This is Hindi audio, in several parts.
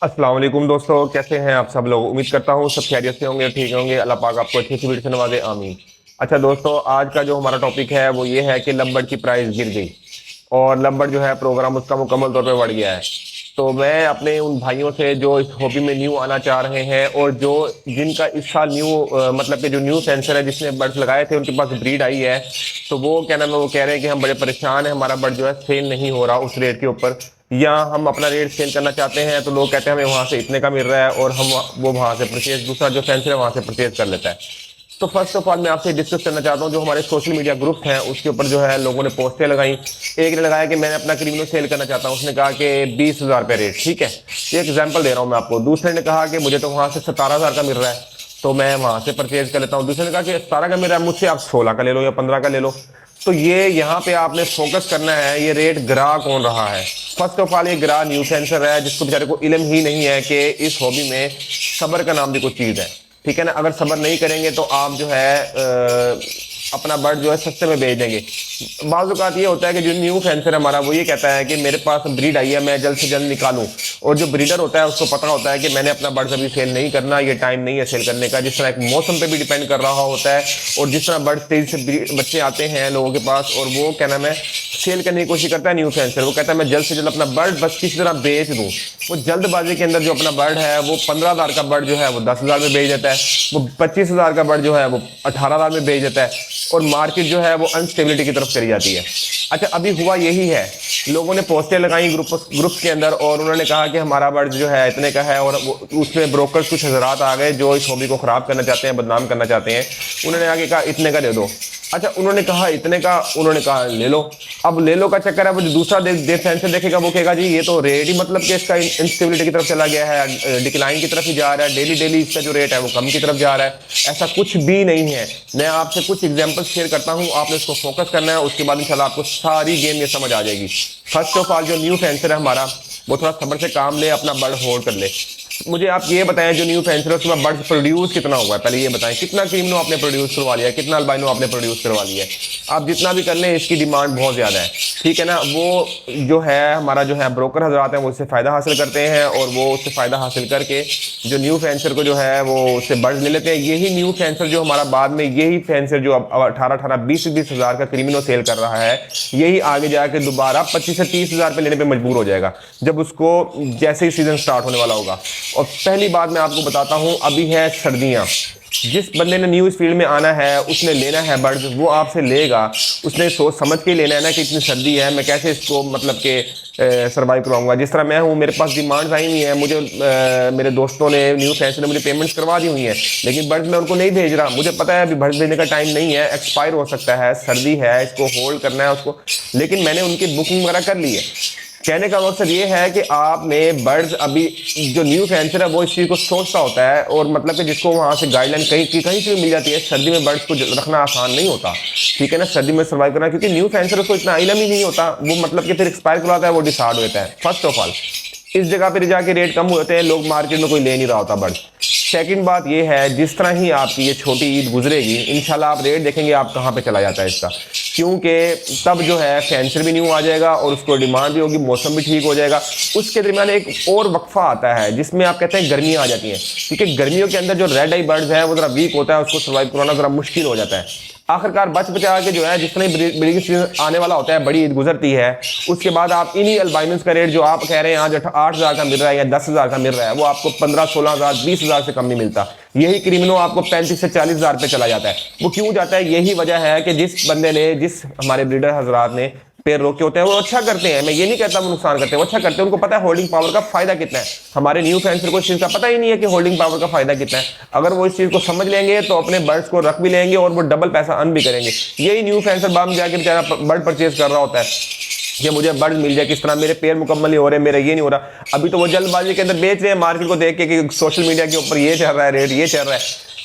अस्सलाम वालेकुम दोस्तों, कैसे हैं आप सब लोग। उम्मीद करता हूँ सब खैरियत से होंगे, ठीक होंगे। अल्लाह पाक आपको अच्छी सी वीडियो से नवाजे, आमीन। अच्छा दोस्तों, आज का जो हमारा टॉपिक है वो ये है कि लवबर्ड की प्राइस गिर गई और लवबर्ड जो है प्रोग्राम उसका मुकम्मल तौर पे बढ़ गया है। तो मैं अपने उन भाइयों से जो इस हॉबी में न्यू आना चाह रहे हैं और जो जिनका इस साल न्यू मतलब कि जो न्यू सेंसर है जिसने बर्ड्स लगाए थे उनके पास ब्रीड आई है, तो वो क्या नाम है, वो कह रहे हैं कि हम बड़े परेशान हैं, हमारा बर्ड जो है सेल नहीं हो रहा उस रेट के ऊपर, या हम अपना रेट सेल करना चाहते हैं तो लोग कहते हैं हमें वहां से इतने का मिल रहा है और हम वो वहां से परचेज, दूसरा जो सेंसर है वहां से परचेज कर लेता है। तो फर्स्ट ऑफ ऑल मैं आपसे डिस्कस करना चाहता हूँ, जो हमारे सोशल मीडिया ग्रुप हैं उसके ऊपर जो है लोगों ने पोस्टें लगाई। एक ने लगाया कि मैंने अपना क्रिमिनो सेल करना चाहता हूँ, उसने कहा कि 20,000 रुपये रेट, ठीक है, ये एक एग्जाम्पल दे रहा हूँ मैं आपको। दूसरे ने कहा कि मुझे तो वहां से 17,000 का मिल रहा है तो मैं वहां से परचेज कर लेता हूँ। दूसरे ने कहा कि 17 का मिल रहा है, मुझसे आप 16 का ले लो या 15 का ले लो। तो ये यहाँ पे आपने फोकस करना है, ये रेट गिरा कौन रहा है। फर्स्ट ऑफ ऑल ये गिरा न्यू सेंसर है जिसको बेचारे को इल्म ही नहीं है कि इस हॉबी में सब्र का नाम भी कुछ चीज़ है, ठीक है ना। अगर सब्र नहीं करेंगे तो आप जो है अपना बर्ड जो है सस्ते में बेच देंगे। बाज़ औक़ात ये होता है कि जो न्यू फेंसर है हमारा वो ये कहता है कि मेरे पास ब्रीड आई है, मैं जल्द से जल्द निकालूं। और जो ब्रीडर होता है उसको पता होता है कि मैंने अपना बर्ड अभी सेल नहीं करना, ये टाइम नहीं है सेल करने का। जिस तरह एक मौसम पे भी डिपेंड कर रहा होता है और जिस तरह बर्ड तेजी से बच्चे आते हैं लोगों के पास और वो क्या नाम है सेल करने की कोशिश करता है न्यू फेंसर, वो कहता है मैं जल्द से जल्द अपना बर्ड बस किसी तरह बेच दूं। वो जल्दबाजी के अंदर जो अपना बर्ड है वो 15,000 का बर्ड जो है वो 10,000 में बेच देता है, वो 25,000 का बर्ड जो है वो 18,000 में बेच देता है और मार्केट जो है वो अनस्टेबिलिटी की तरफ चली जाती है। अच्छा, अभी हुआ यही है, लोगों ने पोस्टें लगाई ग्रुप्स के अंदर और उन्होंने कहा कि हमारा बर्ड जो है इतने का है, और उसमें ब्रोकर्स कुछ हजरात आ गए जो इस हॉबी को खराब करना चाहते हैं, बदनाम करना चाहते हैं। उन्होंने आगे कहा इतने का दे दो। अच्छा, उन्होंने कहा इतने का, उन्होंने कहा ले लो। अब ले लो का चक्कर है, वो जो दूसरा सेंसर देखेगा वो कहेगा जी ये तो रेट ही मतलब कि इसका इंस्टेबिलिटी की तरफ चला गया है, डिक्लाइन की तरफ ही जा रहा है, डेली डेली इसका जो रेट है वो कम की तरफ जा रहा है। ऐसा कुछ भी नहीं है। मैं आपसे कुछ एग्जांपल शेयर करता हूं, आपने उसको फोकस करना है, उसके बाद इंशाल्लाह आपको सारी गेम ये समझ आ जाएगी। फर्स्ट ऑफ ऑल जो न्यू फेंसर है हमारा वो थोड़ा सब्र से काम ले, अपना बर्ड होल्ड कर ले। मुझे आप ये बताएं जो न्यू फेंसर है उसमें बर्ड प्रोड्यूस कितना हुआ है, पहले ये बताएं। कितना क्रीमनो आपने प्रोड्यूस करवा लिया है, कितना अल्बाइनो आपने प्रोड्यूस करवा लिया है। आप जितना भी कर लें इसकी डिमांड बहुत ज़्यादा है, ठीक है ना। वो जो है हमारा जो है ब्रोकर हजरात हैं वो उससे फ़ायदा हासिल करते हैं और वो उससे फ़ायदा हासिल करके जो न्यू फेंसर को जो है वो उससे बर्ड ले लेते हैं। यही न्यू फेंसर जो हमारा बाद में यही फेंसर जो अब 18-20 हज़ार का क्रीमिनो सेल कर रहा है, यही आगे जाके दोबारा 25 से 30 हज़ार पे लेने पे मजबूर हो जाएगा जब उसको जैसे ही सीजन स्टार्ट होने वाला होगा। और पहली बात मैं आपको बताता हूं, अभी है सर्दियां, जिस बंदे ने न्यू इस फील्ड में आना है उसने लेना है बर्ड्स, वो आपसे लेगा, उसने सोच समझ के लेना है ना कि इतनी सर्दी है मैं कैसे इसको मतलब के सर्वाइव करवाऊंगा। जिस तरह मैं हूँ, मेरे पास डिमांड्स आई हुई हैं, मुझे मेरे दोस्तों ने न्यू फैंस ने मुझे पेमेंट्स करवा दी हुई हैं, लेकिन बर्ड्स मैं उनको नहीं भेज रहा। मुझे पता है अभी बर्ड्स भेजने का टाइम नहीं है, एक्सपायर हो सकता है, सर्दी है, इसको होल्ड करना है उसको, लेकिन मैंने उनकी बुकिंग वगैरह कर ली है। कहने का मकसद ये है कि आपने बर्ड्स अभी जो न्यू फैंसर है वो इस चीज़ को सोचता होता है और मतलब कि जिसको वहाँ से गाइडलाइन कहीं से भी मिल जाती है। सर्दी में बर्ड्स को रखना आसान नहीं होता, ठीक है ना, सर्दी में सर्वाइव करना, क्योंकि न्यू फैंसर उसको इतना इलम ही नहीं होता, वो मतलब कि फिर एक्सपायर करवाता है, वो डिसार्ड होता है। फर्स्ट ऑफ ऑल इस जगह पर जाके रेट कम होते हैं, लोग मार्केट में कोई ले नहीं रहा होता बर्ड। सेकंड बात ये है, जिस तरह ही आपकी ये छोटी ईद गुजरेगी इंशाल्लाह आप रेट देखेंगे आप कहाँ पे चला जाता है इसका, क्योंकि तब जो है फैंसर भी न्यू आ जाएगा और उसको डिमांड भी होगी, मौसम भी ठीक हो जाएगा। उसके दरमियान एक और वक्फा आता है जिसमें आप कहते हैं गर्मियाँ आ जाती हैं, क्योंकि गर्मियों के अंदर जो रेड आई बर्ड्स है वो जरा वीक होता है, उसको सर्वाइव कराना जरा मुश्किल हो जाता है। आखिरकार बच बचा के जो है जिस तरह ब्रीडिंग सीजन आने वाला होता है, बड़ी ईद गुजरती है, उसके बाद आप इन्हीं अल्बाइनस का रेट जो आप कह रहे हैं आज 8,000 का मिल रहा है या 10,000 का मिल रहा है, वो आपको 15-16,000 20,000 से कम नहीं मिलता। यही क्रीमिनो आपको 35 से 40,000 पे चला जाता है। वो क्यों जाता है? यही वजह है कि जिस बंदे ने, जिस हमारे ब्रीडर हजरात ने पेड़ रोके होते हैं वो अच्छा करते हैं, मैं ये नहीं कहता वो नुकसान करते हैं, वो अच्छा करते हैं, उनको पता है होल्डिंग पावर का फायदा कितना है। हमारे न्यू फैंसर को इस चीज का पता ही नहीं है कि होल्डिंग पावर का फायदा कितना है। अगर वो इस चीज को समझ लेंगे तो अपने बर्ड्स को रख भी लेंगे और वो डबल पैसा अर्न भी करेंगे। यही न्यू फैंसर बाद में जाके बेचारा बर्ड परचेज कर रहा होता है कि मुझे बर्ड मिल जाए, किस तरह मेरे पेड़ मुकम्मल नहीं हो रहे, मेरा ये नहीं हो रहा। अभी तो वो जल्दबाजी के अंदर बेच रहे हैं मार्केट को देख के कि सोशल मीडिया के ऊपर ये चल रहा है, रेट ये चल रहा है,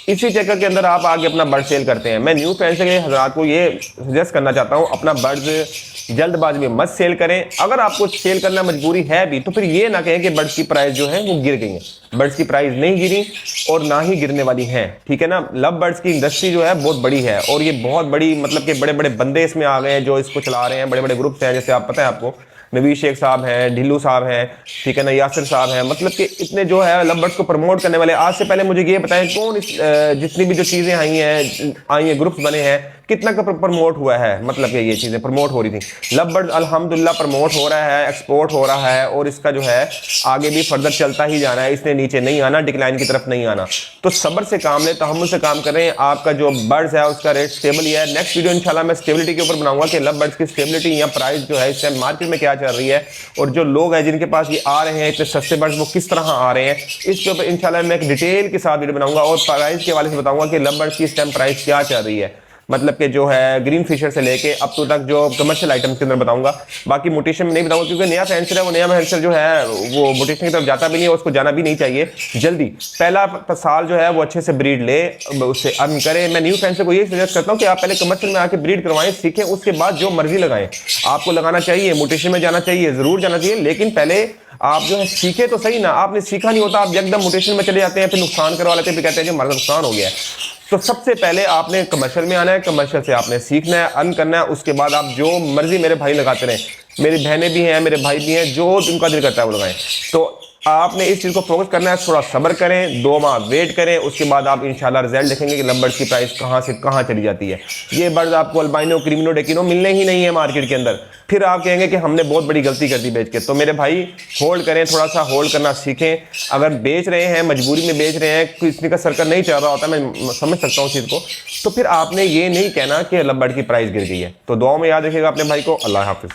इसी चक्कर के अंदर आप आगे अपना बर्ड सेल करते हैं। मैं न्यू फैंसर के हजरात को ये सजेस्ट करना चाहता हूँ, अपना बर्ड जल्दबाजी में मत सेल करें। अगर आपको सेल करना मजबूरी है भी तो फिर ये ना कहें कि बर्ड्स की प्राइस जो है वो गिर गई है। बर्ड्स की प्राइस नहीं गिरी और ना ही गिरने वाली है, ठीक है ना। लव बर्ड्स की इंडस्ट्री जो है बहुत बड़ी है और ये बहुत बड़ी मतलब कि बड़े बड़े बंदे इसमें आ गए हैं जो इसको चला रहे हैं, बड़े बड़े ग्रुप्स हैं, जैसे आप पता है आपको नबी शेख साहब हैं, ढिल्लू साहब हैं, ठीक है ना, यासिर साहब हैं, मतलब कि इतने जो है लव बर्ड्स को प्रमोट करने वाले। आज से पहले मुझे ये बताएं कौन जितनी भी जो चीज़ें आई हैं ग्रुप्स बने हैं, कितना का प्रमोट हुआ है, मतलब कि ये चीज़ें प्रमोट हो रही थी। लव बर्ड अल्हम्दुलिल्लाह प्रमोट हो रहा है, एक्सपोर्ट हो रहा है, और इसका जो है आगे भी फर्दर चलता ही जाना है, इसने नीचे नहीं आना, डिक्लाइन की तरफ नहीं आना। तो सब्र से काम लें, तहम्मुल से काम करें, आपका जो बर्ड्स है उसका रेट स्टेबल ही है। नेक्स्ट वीडियो इंशाल्लाह मैं स्टेबिलिटी के ऊपर बनाऊंगा कि लव बर्ड्स की स्टेबिलिटी या प्राइस जो है इस टाइम मार्केट में क्या चल रही है, और जो लोग हैं जिनके पास ये आ रहे हैं इतने सस्ते बर्ड्स, वो किस तरह आ रहे हैं, इसके ऊपर इंशाल्लाह मैं एक डिटेल के साथ वीडियो बनाऊंगा, और प्राइस के हवाले से बताऊंगा कि लव बर्ड्स की इस टाइम प्राइस क्या चल रही है, मतलब कि जो है ग्रीन फिशर से लेके अब तो तक जो कमर्शियल आइटम्स के अंदर बताऊंगा। बाकी मोटेशन में नहीं बताऊंगा क्योंकि नया फैंसर है, वो नया फैंसर जो है वो मोटेशन की तरफ जाता भी नहीं है, उसको जाना भी नहीं चाहिए जल्दी। पहला साल जो है वो अच्छे से ब्रीड ले, उससे अर्न करे। मैं न्यू फैंसर को ये सजेस्ट करता हूँ कि आप पहले कमर्शियल में आके ब्रीड करवाएं, सीखें, उसके बाद जो मर्जी लगाएं। आपको लगाना चाहिए, मोटेशन में जाना चाहिए, जरूर जाना चाहिए, लेकिन पहले आप जो है सीखे तो सही ना। आपने सीखा नहीं होता, आप एकदम मोटेशन में चले जाते हैं, फिर नुकसान करवा लेते हैं, फिर कहते हैं कि हमारा नुकसान हो गया है। तो सबसे पहले आपने कमर्शियल में आना है, कमर्शियल से आपने सीखना है, अर्न करना है, उसके बाद आप जो मर्जी मेरे भाई लगाते रहें, मेरी बहनें भी हैं, मेरे भाई भी हैं, जो उनका दिल करता है वो लगाएं। तो आपने इस चीज़ को फोकस करना है, थोड़ा सब्र करें, 2 माह वेट करें, उसके बाद आप इंशाल्लाह रिजल्ट देखेंगे कि लव बर्ड्स की प्राइस कहाँ से कहाँ चली जाती है। ये बर्ड्स आपको अल्बाइनो, क्रीमिनो, डेकिनो मिलने ही नहीं है मार्केट के अंदर, फिर आप कहेंगे कि हमने बहुत बड़ी गलती कर दी बेच के। तो मेरे भाई होल्ड करें, थोड़ा सा होल्ड करना सीखें। अगर बेच रहे हैं, मजबूरी में बेच रहे हैं, किसी का सर्कल नहीं चल रहा होता, मैं समझ सकता हूँ चीज़ को, तो फिर आपने ये नहीं कहना कि लव बर्ड की प्राइस गिर गई है। तो दुआ में याद रखिएगा अपने भाई को। अल्लाह हाफिज।